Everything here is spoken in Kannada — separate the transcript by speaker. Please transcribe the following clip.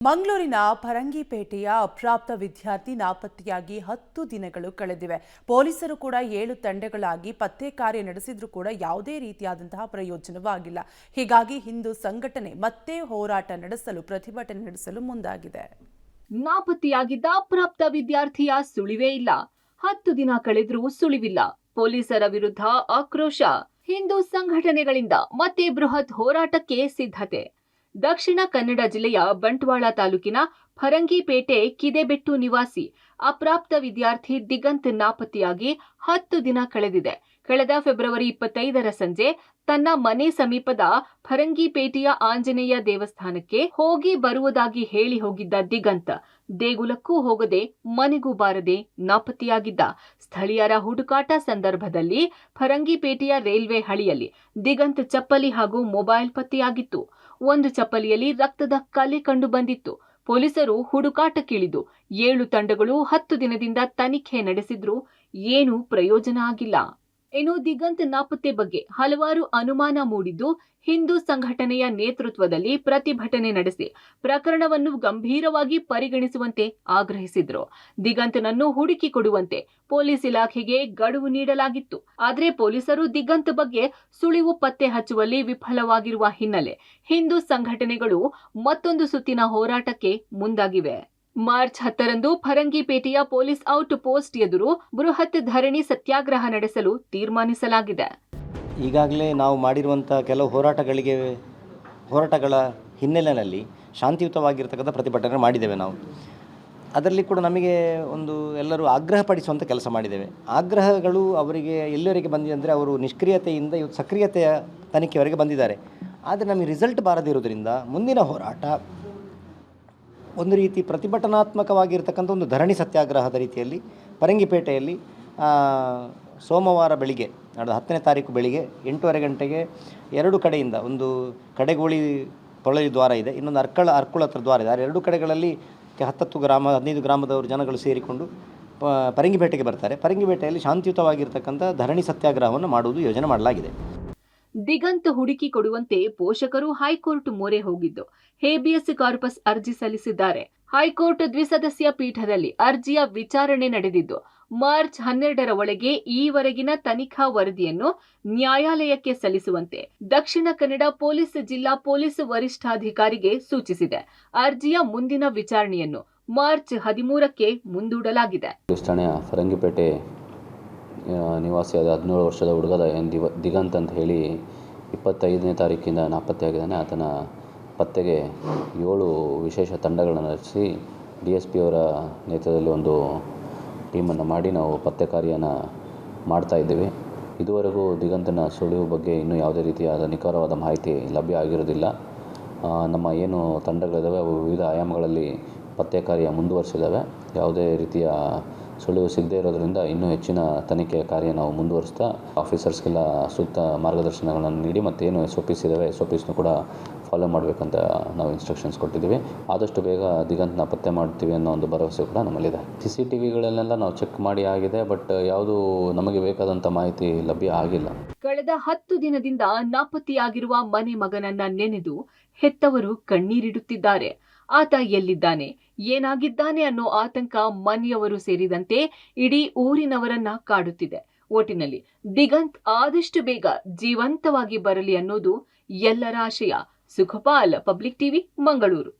Speaker 1: ಮಂಗಳೂರಿನ ಪರಂಗಿಪೇಟೆಯ ಅಪ್ರಾಪ್ತ ವಿದ್ಯಾರ್ಥಿ ನಾಪತ್ತೆಯಾಗಿ 10 ದಿನಗಳು ಕಳೆದಿವೆ. ಪೊಲೀಸರು ಕೂಡ 7 ತಂಡಗಳಾಗಿ ಪತ್ತೆ ಕಾರ್ಯ ನಡೆಸಿದ್ರೂ ಕೂಡ ಯಾವುದೇ ರೀತಿಯಾದಂತಹ ಪ್ರಯೋಜನವಾಗಿಲ್ಲ. ಹೀಗಾಗಿ ಹಿಂದೂ ಸಂಘಟನೆ ಮತ್ತೆ ಹೋರಾಟ ನಡೆಸಲು ಪ್ರತಿಭಟನೆ ನಡೆಸಲು ಮುಂದಾಗಿದೆ.
Speaker 2: ನಾಪತ್ತೆಯಾಗಿದ್ದ ಅಪ್ರಾಪ್ತ ವಿದ್ಯಾರ್ಥಿಯ ಸುಳಿವೇ ಇಲ್ಲ. 10 ದಿನ ಕಳೆದರೂ ಸುಳಿವಿಲ್ಲ. ಪೊಲೀಸರ ವಿರುದ್ಧ ಆಕ್ರೋಶ. ಹಿಂದೂ ಸಂಘಟನೆಗಳಿಂದ ಮತ್ತೆ ಬೃಹತ್ ಹೋರಾಟಕ್ಕೆ ಸಿದ್ಧತೆ. ದಕ್ಷಿಣ ಕನ್ನಡ ಜಿಲ್ಲೆಯ ಬಂಟ್ವಾಳ ತಾಲೂಕಿನ ಪರಂಗಿಪೇಟೆ ಕಿದೆಬೆಟ್ಟು ನಿವಾಸಿ ಅಪ್ರಾಪ್ತ ವಿದ್ಯಾರ್ಥಿ ದಿಗಂತ್ ನಾಪತ್ತೆಯಾಗಿ 10 ದಿನ ಕಳೆದಿದೆ. ಕಳೆದ ಫೆಬ್ರವರಿ 25ರ ಸಂಜೆ ತನ್ನ ಮನೆ ಸಮೀಪದ ಪರಂಗಿಪೇಟೆಯ ಆಂಜನೇಯ ದೇವಸ್ಥಾನಕ್ಕೆ ಹೋಗಿ ಬರುವುದಾಗಿ ಹೇಳಿ ಹೋಗಿದ್ದ ದಿಗಂತ್ ದೇಗುಲಕ್ಕೂ ಹೋಗದೆ ಮನೆಗೂ ಬಾರದೆ ನಾಪತ್ತೆಯಾಗಿದ್ದ. ಸ್ಥಳೀಯರ ಹುಡುಕಾಟ ಸಂದರ್ಭದಲ್ಲಿ ಪರಂಗಿಪೇಟೆಯ ರೈಲ್ವೆ ಹಳಿಯಲ್ಲಿ ದಿಗಂತ್ ಚಪ್ಪಲಿ ಹಾಗೂ ಮೊಬೈಲ್ ಪತ್ತೆಯಾಗಿತ್ತು. ಒಂದು ಚಪ್ಪಲಿಯಲ್ಲಿ ರಕ್ತದ ಕಲೆ ಕಂಡು ಬಂದಿತ್ತು. ಪೊಲೀಸರು ಹುಡುಕಾಟಕ್ಕಿಳಿದು 7 ತಂಡಗಳು 10 ದಿನದಿಂದ ತನಿಖೆ ನಡೆಸಿದ್ರೂ ಏನೂ ಪ್ರಯೋಜನ ಆಗಿಲ್ಲ. ಇನ್ನು ದಿಗಂತ್ ನಾಪತ್ತೆ ಬಗ್ಗೆ ಹಲವಾರು ಅನುಮಾನ ಮೂಡಿದ್ದು, ಹಿಂದೂ ಸಂಘಟನೆಯ ನೇತೃತ್ವದಲ್ಲಿ ಪ್ರತಿಭಟನೆ ನಡೆಸಿ ಪ್ರಕರಣವನ್ನು ಗಂಭೀರವಾಗಿ ಪರಿಗಣಿಸುವಂತೆ ಆಗ್ರಹಿಸಿದ್ರು. ದಿಗಂತ್ನನ್ನು ಹುಡುಕಿ ಕೊಡುವಂತೆ ಪೊಲೀಸ್ ಇಲಾಖೆಗೆ ಗಡುವು ನೀಡಲಾಗಿತ್ತು. ಆದರೆ ಪೊಲೀಸರು ದಿಗಂತ್ ಬಗ್ಗೆ ಸುಳಿವು ಪತ್ತೆ ಹಚ್ಚುವಲ್ಲಿ ವಿಫಲವಾಗಿರುವ ಹಿನ್ನೆಲೆ ಹಿಂದೂ ಸಂಘಟನೆಗಳು ಮತ್ತೊಂದು ಸುತ್ತಿನ ಹೋರಾಟಕ್ಕೆ ಮುಂದಾಗಿವೆ. ಮಾರ್ಚ್ 10ರಂದು ಪರಂಗಿಪೇಟೆಯ ಪೊಲೀಸ್ ಔಟ್ ಪೋಸ್ಟ್ ಎದುರು ಬೃಹತ್ ಧರಣಿ ಸತ್ಯಾಗ್ರಹ ನಡೆಸಲು ತೀರ್ಮಾನಿಸಲಾಗಿದೆ.
Speaker 3: ಈಗಾಗಲೇ ನಾವು ಮಾಡಿರುವಂಥ ಕೆಲವು ಹೋರಾಟಗಳ ಹಿನ್ನೆಲೆಯಲ್ಲಿ ಶಾಂತಿಯುತವಾಗಿರ್ತಕ್ಕಂಥ ಪ್ರತಿಭಟನೆ ಮಾಡಿದ್ದೇವೆ. ನಾವು ಅದರಲ್ಲಿ ಕೂಡ ನಮಗೆ ಎಲ್ಲರೂ ಆಗ್ರಹಪಡಿಸುವಂಥ ಕೆಲಸ ಮಾಡಿದ್ದೇವೆ. ಆಗ್ರಹಗಳು ಅವರಿಗೆ ಎಲ್ಲಿವರೆಗೆ ಬಂದಿದೆ ಅಂದರೆ ಅವರು ನಿಷ್ಕ್ರಿಯತೆಯಿಂದ ಇವತ್ತು ಸಕ್ರಿಯತೆಯ ತನಿಖೆಯವರೆಗೆ ಬಂದಿದ್ದಾರೆ. ಆದರೆ ನಮಗೆ ರಿಸಲ್ಟ್ ಬಾರದಿರುವುದರಿಂದ ಮುಂದಿನ ಹೋರಾಟ ಒಂದು ರೀತಿ ಪ್ರತಿಭಟನಾತ್ಮಕವಾಗಿರ್ತಕ್ಕಂಥ ಒಂದು ಧರಣಿ ಸತ್ಯಾಗ್ರಹದ ರೀತಿಯಲ್ಲಿ ಪರಂಗಿಪೇಟೆಯಲ್ಲಿ ಸೋಮವಾರ ಬೆಳಿಗ್ಗೆ 10ನೇ ತಾರೀಕು ಬೆಳಿಗ್ಗೆ 8:30 ಗಂಟೆಗೆ 2 ಕಡೆಯಿಂದ, ಒಂದು ಕಡೆಗೋಳಿ ಪೊಳಲಿ ದ್ವಾರ ಇದೆ, ಇನ್ನೊಂದು ಅರ್ಕುಳ ಹತ್ರ ದ್ವಾರ ಇದೆ. 2 ಕಡೆಗಳಲ್ಲಿ 10 ಗ್ರಾಮ 15 ಗ್ರಾಮದವರು ಜನಗಳು ಸೇರಿಕೊಂಡು ಪರಂಗಿಪೇಟೆಗೆ ಬರ್ತಾರೆ. ಪರಂಗಿಪೇಟೆಯಲ್ಲಿ ಶಾಂತಿಯುತವಾಗಿರ್ತಕ್ಕಂಥ ಧರಣಿ ಸತ್ಯಾಗ್ರಹವನ್ನು ಮಾಡುವುದು ಯೋಜನೆ ಮಾಡಲಾಗಿದೆ.
Speaker 2: ದಿಗಂತ್ ಹುಡುಕಿ ಕೊಡುವಂತೆ ಪೋಷಕರು ಹೈಕೋರ್ಟ್ ಮೊರೆ ಹೋಗಿದ್ದು ಹೇಬಿಯಸ್ ಕಾರ್ಪಸ್ ಅರ್ಜಿ ಸಲ್ಲಿಸಿದ್ದಾರೆ. ಹೈಕೋರ್ಟ್ ದ್ವಿಸದಸ್ಯ ಪೀಠದಲ್ಲಿ ಅರ್ಜಿಯ ವಿಚಾರಣೆ ನಡೆದಿದ್ದು ಮಾರ್ಚ್ 12ರ ಒಳಗೆ ಈವರೆಗಿನ ತನಿಖಾ ವರದಿಯನ್ನು ನ್ಯಾಯಾಲಯಕ್ಕೆ ಸಲ್ಲಿಸುವಂತೆ ದಕ್ಷಿಣ ಕನ್ನಡ ಪೊಲೀಸ್ ಜಿಲ್ಲಾ ಪೊಲೀಸ್ ವರಿಷ್ಠಾಧಿಕಾರಿಗೆ ಸೂಚಿಸಿದೆ. ಅರ್ಜಿಯ ಮುಂದಿನ ವಿಚಾರಣೆಯನ್ನು ಮಾರ್ಚ್ 13ಕ್ಕೆ ಮುಂದೂಡಲಾಗಿದೆ.
Speaker 4: ಪರಂಗಿಪೇಟೆ ನಿವಾಸಿಯಾದ 17 ವರ್ಷದ ಹುಡುಗ ದಿಗಂತ್ ಅಂತ ಹೇಳಿ 25ನೇ ತಾರೀಕಿಂದ ನಾಪತ್ತೆಯಾಗಿದ್ದಾನೆ. ಆತನ ಪತ್ತೆಗೆ 7 ವಿಶೇಷ ತಂಡಗಳನ್ನು ರಚಿಸಿ DSP ಅವರ ನೇತೃತ್ವದಲ್ಲಿ ಒಂದು ಟೀಮನ್ನು ಮಾಡಿ ನಾವು ಪತ್ತೆ ಕಾರ್ಯನ ಮಾಡ್ತಾ ಇದ್ದೇವೆ. ಇದುವರೆಗೂ ದಿಗಂತನ ಸುಳಿವು ಬಗ್ಗೆ ಇನ್ನೂ ಯಾವುದೇ ರೀತಿಯಾದ ನಿಖರವಾದ ಮಾಹಿತಿ ಲಭ್ಯ ಆಗಿರೋದಿಲ್ಲ. ನಮ್ಮ ಏನು ತಂಡಗಳಿದ್ದಾವೆ ಅವು ವಿವಿಧ ಆಯಾಮಗಳಲ್ಲಿ ಪತ್ತೆ ಕಾರ್ಯ ಮುಂದುವರಿಸಿದ್ದಾವೆ. ಯಾವುದೇ ರೀತಿಯ ಸುಳಿವು ಸಿಗದೇ ಇರೋದರಿಂದ ಇನ್ನೂ ಹೆಚ್ಚಿನ ತನಿಖೆ ಕಾರ್ಯ ನಾವು ಮುಂದುವರಿಸ್ತಾ ಆಫೀಸರ್ಸ್ಗೆಲ್ಲ ಸೂಕ್ತ ಮಾರ್ಗದರ್ಶನಗಳನ್ನು ನೀಡಿ ಮತ್ತು ಏನು SOPs ಇದ್ದಾವೆ SOPsನೂ ಕೂಡ ಫಾಲೋ ಮಾಡಬೇಕಂತ ನಾವು ಇನ್ಸ್ಟ್ರಕ್ಷನ್ಸ್ ಕೊಟ್ಟಿದ್ದೀವಿ. ಆದಷ್ಟು ಬೇಗ ದಿಗಂತ್ನ ಪತ್ತೆ ಮಾಡ್ತೀವಿ ಅನ್ನೋ ಒಂದು ಭರವಸೆ ಕೂಡ ನಮ್ಮಲ್ಲಿದೆ. CCTVಗಳನ್ನೆಲ್ಲ ನಾವು ಚೆಕ್ ಮಾಡಿ ಆಗಿದೆ, ಬಟ್ ಯಾವುದೂ ನಮಗೆ ಬೇಕಾದಂಥ ಮಾಹಿತಿ ಲಭ್ಯ ಆಗಿಲ್ಲ.
Speaker 2: ಕಳೆದ 10 ದಿನದಿಂದ ನಾಪತ್ತೆಯಾಗಿರುವ ಮನೆ ಮಗನನ್ನ ನೆನೆದು ಹೆತ್ತವರು ಕಣ್ಣೀರಿಡುತ್ತಿದ್ದಾರೆ. ಆತ ಎಲ್ಲಿದ್ದಾನೆ, ಏನಾಗಿದ್ದಾನೆ ಅನ್ನೋ ಆತಂಕ ಮನೆಯವರು ಸೇರಿದಂತೆ ಇಡೀ ಊರಿನವರನ್ನ ಕಾಡುತ್ತಿದೆ. ಒಟ್ಟಿನಲ್ಲಿ ದಿಗಂತ್ ಆದಷ್ಟು ಬೇಗ ಜೀವಂತವಾಗಿ ಬರಲಿ ಅನ್ನೋದು ಎಲ್ಲರ ಆಶಯ. Sukhpal, public TV, Mangaluru.